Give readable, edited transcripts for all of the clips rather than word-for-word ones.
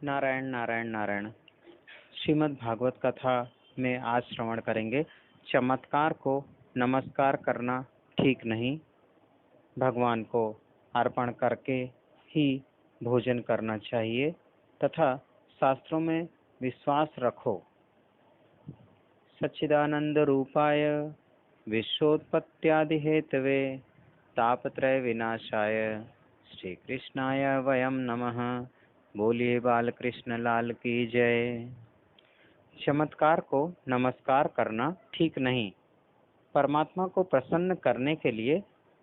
नारायण नारायण नारायण। श्रीमद् भागवत कथा में आज श्रवण करेंगे। चमत्कार को नमस्कार करना ठीक नहीं, भगवान को अर्पण करके ही भोजन करना चाहिए तथा शास्त्रों में विश्वास रखो। सच्चिदानंद रूपाय विश्वोत्पत्त्यादि हेतवे तापत्रय विनाशाय श्री कृष्णाय वयम नमः। बोलिए बालकृष्ण लाल की जय। चमत्कार को नमस्कार करना ठीक नहीं। परमात्मा को प्रसन्न करने के लिए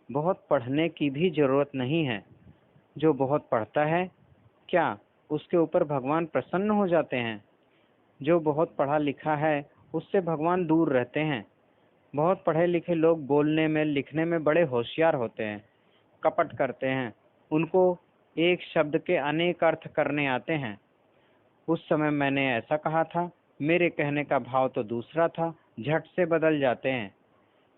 बहुत पढ़ने की भी जरूरत नहीं है। जो बहुत पढ़ता है, क्या उसके ऊपर भगवान प्रसन्न हो जाते हैं? जो बहुत पढ़ा लिखा है, उससे भगवान दूर रहते हैं। बहुत पढ़े लिखे लोग बोलने में, लिखने में बड़े होशियार होते हैं, कपट करते हैं। उनको एक शब्द के अनेक अर्थ करने आते हैं। उस समय मैंने ऐसा कहा था, मेरे कहने का भाव तो दूसरा था, झट से बदल जाते हैं।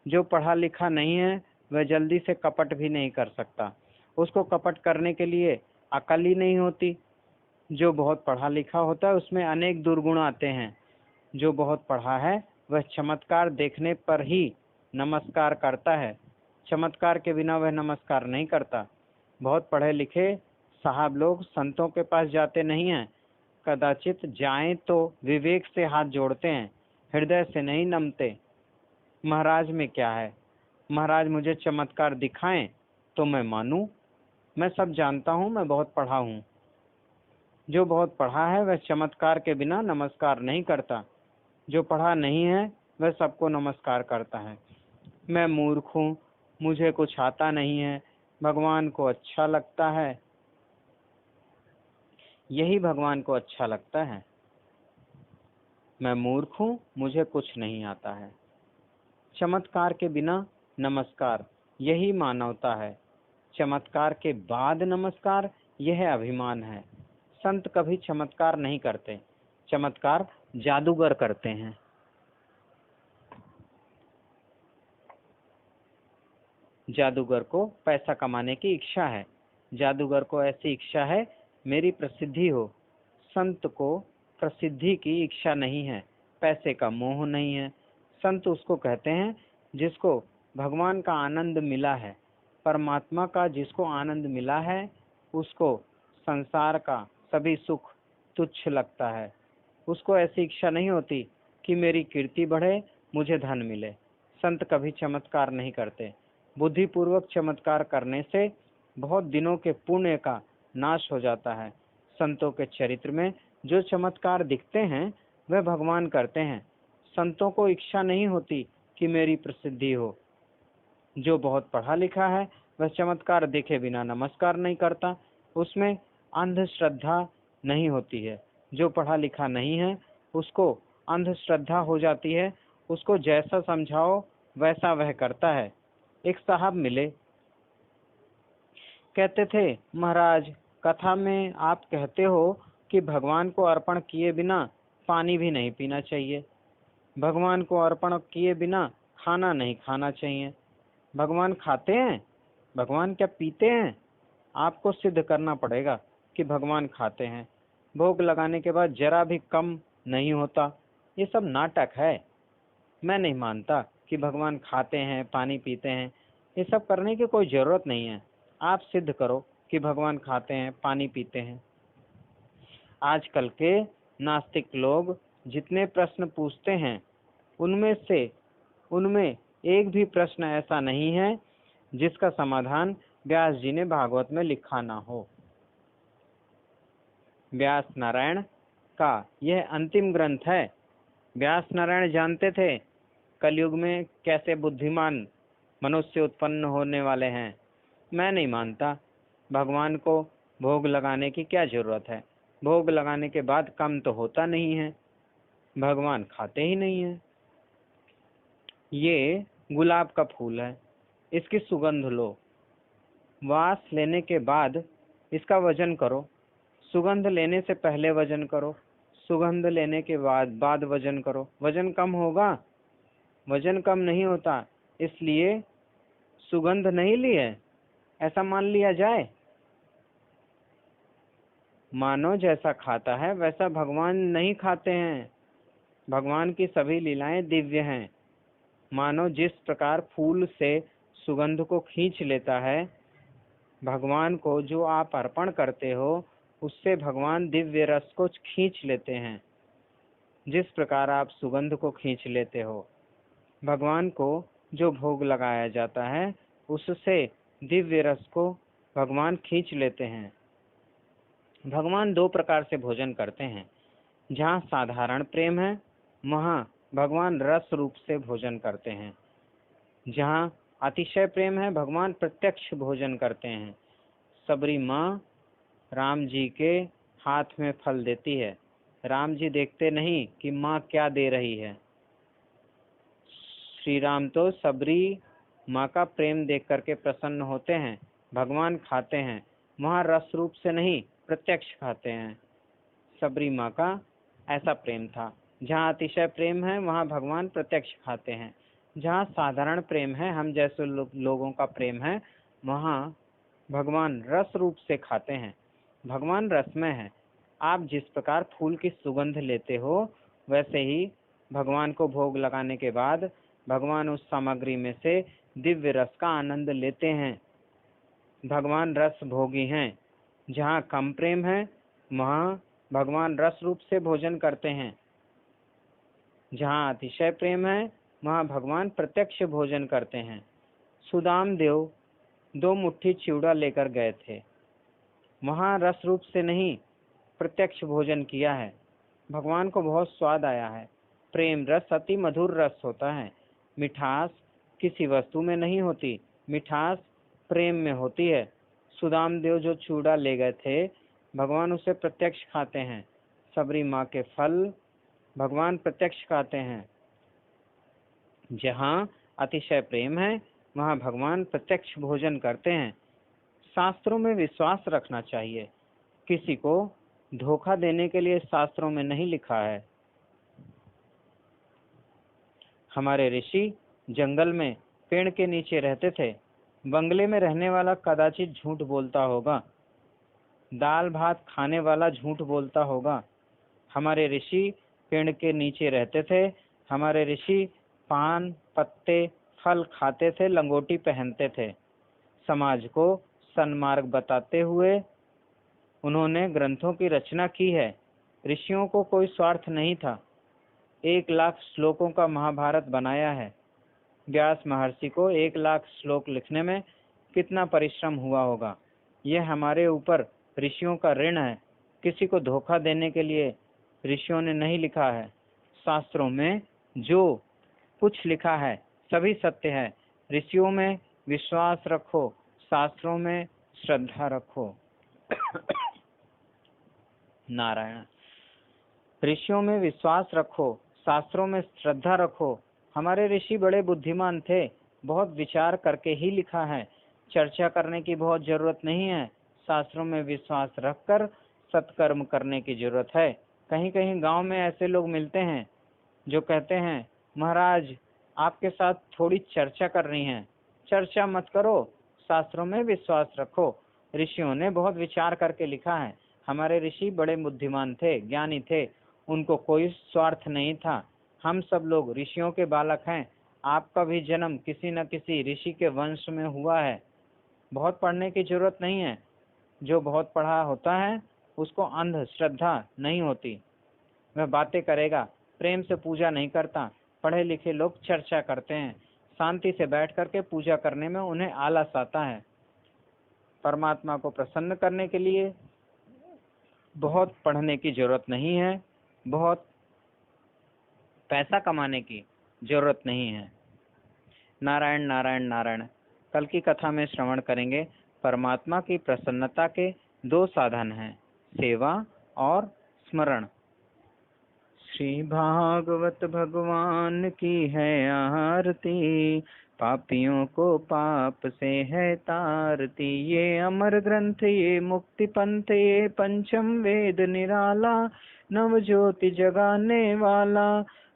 जो पढ़ा लिखा नहीं है, वह जल्दी से कपट भी नहीं कर सकता। उसको कपट करने के लिए अकल ही नहीं होती। जो बहुत पढ़ा लिखा होता है, उसमें अनेक दुर्गुण आते हैं। जो बहुत पढ़ा है, वह चमत्कार देखने पर ही नमस्कार करता है। चमत्कार के बिना वह नमस्कार नहीं करता। बहुत पढ़े लिखे साहब लोग संतों के पास जाते नहीं हैं। कदाचित जाएं तो विवेक से हाथ जोड़ते हैं, हृदय से नहीं नमते। महाराज में क्या है? महाराज मुझे चमत्कार दिखाएं तो मैं मानूं। मैं सब जानता हूं, मैं बहुत पढ़ा हूं। जो बहुत पढ़ा है वह चमत्कार के बिना नमस्कार नहीं करता। जो पढ़ा नहीं है वह सबको नमस्कार करता है। मैं मूर्ख हूं, मुझे कुछ आता नहीं है, भगवान को अच्छा लगता है। यही भगवान को अच्छा लगता है। मैं मूर्ख हूं, मुझे कुछ नहीं आता है। चमत्कार के बिना नमस्कार, यही मानवता है। चमत्कार के बाद नमस्कार, यह अभिमान है। संत कभी चमत्कार नहीं करते, चमत्कार जादूगर करते हैं। जादूगर को पैसा कमाने की इच्छा है। जादूगर को ऐसी इच्छा है, मेरी प्रसिद्धि हो। संत को प्रसिद्धि की इच्छा नहीं है, पैसे का मोह नहीं है। संत उसको कहते हैं जिसको भगवान का आनंद मिला है। परमात्मा का जिसको आनंद मिला है, उसको संसार का सभी सुख तुच्छ लगता है। उसको ऐसी इच्छा नहीं होती कि मेरी कीर्ति बढ़े, मुझे धन मिले। संत कभी चमत्कार नहीं करते। बुद्धिपूर्वक चमत्कार करने से बहुत दिनों के पुण्य का नाश हो जाता है। संतों के चरित्र में जो चमत्कार दिखते हैं, वह भगवान करते हैं। संतों को इच्छा नहीं होती कि मेरी प्रसिद्धि हो। जो बहुत पढ़ा लिखा है, वह चमत्कार देखे बिना नमस्कार नहीं करता। उसमें अंधश्रद्धा नहीं होती है। जो पढ़ा लिखा नहीं है, उसको अंधश्रद्धा हो जाती है। उसको जैसा समझाओ वैसा वह करता है। एक साहब मिले, कहते थे, महाराज कथा में आप कहते हो कि भगवान को अर्पण किए बिना पानी भी नहीं पीना चाहिए, भगवान को अर्पण किए बिना खाना नहीं खाना चाहिए। भगवान खाते हैं? भगवान क्या पीते हैं? आपको सिद्ध करना पड़ेगा कि भगवान खाते हैं। भोग लगाने के बाद जरा भी कम नहीं होता। ये सब नाटक है। मैं नहीं मानता कि भगवान खाते हैं, पानी पीते हैं। ये सब करने की कोई जरूरत नहीं है। आप सिद्ध करो कि भगवान खाते हैं, पानी पीते हैं। आजकल के नास्तिक लोग जितने प्रश्न पूछते हैं, उनमें एक भी प्रश्न ऐसा नहीं है जिसका समाधान व्यास जी ने भागवत में लिखा ना हो। व्यास नारायण का यह अंतिम ग्रंथ है। व्यास नारायण जानते थे कलयुग में कैसे बुद्धिमान मनुष्य उत्पन्न होने वाले हैं। मैं नहीं मानता। भगवान को भोग लगाने की क्या जरूरत है? भोग लगाने के बाद कम तो होता नहीं है। भगवान खाते ही नहीं है। ये गुलाब का फूल है, इसकी सुगंध लो। वास लेने के बाद इसका वजन करो। सुगंध लेने से पहले वजन करो, सुगंध लेने के बाद वजन करो। वजन कम होगा? वजन कम नहीं होता। इसलिए सुगंध नहीं ली है, ऐसा मान लिया जाए। मानव जैसा खाता है वैसा भगवान नहीं खाते हैं। भगवान की सभी लीलाएं दिव्य हैं। मानव जिस प्रकार फूल से सुगंध को खींच लेता है, भगवान को जो आप अर्पण करते हो उससे भगवान दिव्य रस को खींच लेते हैं। जिस प्रकार आप सुगंध को खींच लेते हो, भगवान को जो भोग लगाया जाता है उससे दिव्य रस को भगवान खींच लेते हैं। भगवान दो प्रकार से भोजन करते हैं। जहाँ साधारण प्रेम है वहाँ भगवान रस रूप से भोजन करते हैं। जहाँ अतिशय प्रेम है भगवान प्रत्यक्ष भोजन करते हैं। सबरी माँ राम जी के हाथ में फल देती है। राम जी देखते नहीं कि माँ क्या दे रही है। श्री राम तो सबरी माँ का प्रेम देख करके प्रसन्न होते हैं। भगवान खाते हैं, वहाँ रस रूप से नहीं प्रत्यक्ष खाते हैं। सबरी माँ का ऐसा प्रेम था। जहाँ अतिशय प्रेम है वहाँ भगवान प्रत्यक्ष खाते हैं। जहाँ साधारण प्रेम है, हम जैसे लोगों का प्रेम है, वहाँ भगवान रस रूप से खाते हैं। भगवान रसमय है। आप जिस प्रकार फूल की सुगंध लेते हो वैसे ही भगवान को भोग लगाने के बाद भगवान उस सामग्री में से दिव्य रस का आनंद लेते हैं। भगवान रस भोगी हैं। जहाँ कम प्रेम है वहाँ भगवान रस रूप से भोजन करते हैं। जहाँ अतिशय प्रेम है वहाँ भगवान प्रत्यक्ष भोजन करते हैं। सुदाम देव 2 मुट्ठी चिवड़ा लेकर गए थे। वहाँ रस रूप से नहीं प्रत्यक्ष भोजन किया है। भगवान को बहुत स्वाद आया है। प्रेम रस अति मधुर रस होता है। मिठास किसी वस्तु में नहीं होती, मिठास प्रेम में होती है। सुदाम देव जो चूड़ा ले गए थे भगवान उसे प्रत्यक्ष खाते हैं। सबरी माँ के फल भगवान प्रत्यक्ष खाते हैं। जहाँ अतिशय प्रेम है वहाँ भगवान प्रत्यक्ष भोजन करते हैं। शास्त्रों में विश्वास रखना चाहिए। किसी को धोखा देने के लिए शास्त्रों में नहीं लिखा है। हमारे ऋषि जंगल में पेड़ के नीचे रहते थे। बंगले में रहने वाला कदाचित झूठ बोलता होगा, दाल भात खाने वाला झूठ बोलता होगा। हमारे ऋषि पेड़ के नीचे रहते थे। हमारे ऋषि पान पत्ते फल खाते थे, लंगोटी पहनते थे। समाज को सन्मार्ग बताते हुए उन्होंने ग्रंथों की रचना की है। ऋषियों को कोई स्वार्थ नहीं था। 1 लाख श्लोकों का महाभारत बनाया है। व्यास महर्षि को 1 लाख श्लोक लिखने में कितना परिश्रम हुआ होगा। यह हमारे ऊपर ऋषियों का ऋण है। किसी को धोखा देने के लिए ऋषियों ने नहीं लिखा है। शास्त्रों में जो कुछ लिखा है सभी सत्य है। ऋषियों में विश्वास रखो, शास्त्रों में श्रद्धा रखो। नारायण। ऋषियों में विश्वास रखो, शास्त्रों में श्रद्धा रखो। हमारे ऋषि बड़े बुद्धिमान थे। बहुत विचार करके ही लिखा है। चर्चा करने की बहुत जरूरत नहीं है। शास्त्रों में विश्वास रखकर सत्कर्म करने की जरूरत है। कहीं कहीं गांव में ऐसे लोग मिलते हैं जो कहते हैं, महाराज आपके साथ थोड़ी चर्चा करनी है। चर्चा मत करो, शास्त्रों में विश्वास रखो। ऋषियों ने बहुत विचार करके लिखा है। हमारे ऋषि बड़े बुद्धिमान थे, ज्ञानी थे। उनको कोई स्वार्थ नहीं था। हम सब लोग ऋषियों के बालक हैं। आपका भी जन्म किसी न किसी ऋषि के वंश में हुआ है। बहुत पढ़ने की जरूरत नहीं है। जो बहुत पढ़ा होता है उसको अंध श्रद्धा नहीं होती। वह बातें करेगा, प्रेम से पूजा नहीं करता। पढ़े लिखे लोग चर्चा करते हैं। शांति से बैठ करके पूजा करने में उन्हें आलस आता है। परमात्मा को प्रसन्न करने के लिए बहुत पढ़ने की जरूरत नहीं है, बहुत पैसा कमाने की जरूरत नहीं है। नारायण नारायण नारायण। कल की कथा में श्रवण करेंगे परमात्मा की प्रसन्नता के 2 साधन हैं, सेवा और स्मरण। श्री भागवत भगवान की है आरती, पापियों को पाप से है तारती। ये अमर ग्रंथ, ये मुक्ति पंथ, ये पंचम वेद निराला, नव ज्योति जगाने वाला।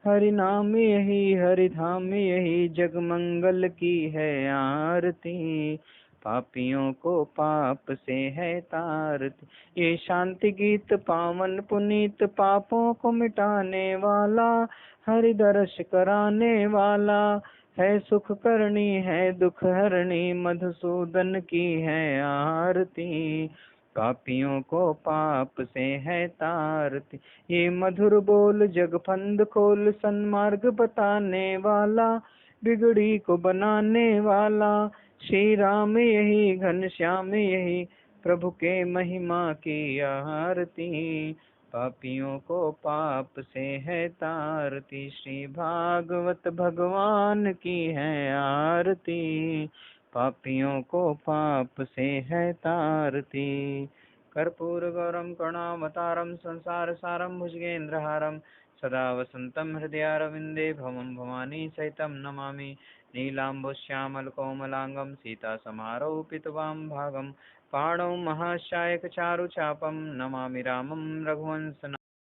हरि नाम यही, हरि धाम यही, जग मंगल की है आरती। पापियों को पाप से है तारती। ये शांति गीत पावन पुनीत, पापों को मिटाने वाला, हरि दर्श कराने वाला है। सुख करनी है दुख हरणी, मधुसूदन की है आरती। पापियों को पाप से है तारती। ये मधुर बोल जगफंद खोल, सन्मार्ग बताने वाला, बिगड़ी को बनाने वाला। श्री राम यही घनश्याम यही, प्रभु के महिमा की आरती। पापियों को पाप से है तारती, श्री भागवत भगवान की है आरती। पापियों को पाप से है तारती। कर्पूर गौरम करुणावतारम, संसार सारम भुजगेन्द्रहारम, सदा वसंतम हृदयारविंदे, भवम भवानी सहितम नमामि। नीलाम्बुश्यामलकोमलांगं, सीतासमारोपितवां भागं, पाणौ महाश्चायकचारुचापं, नमामि रामं रघुवंशनाथं।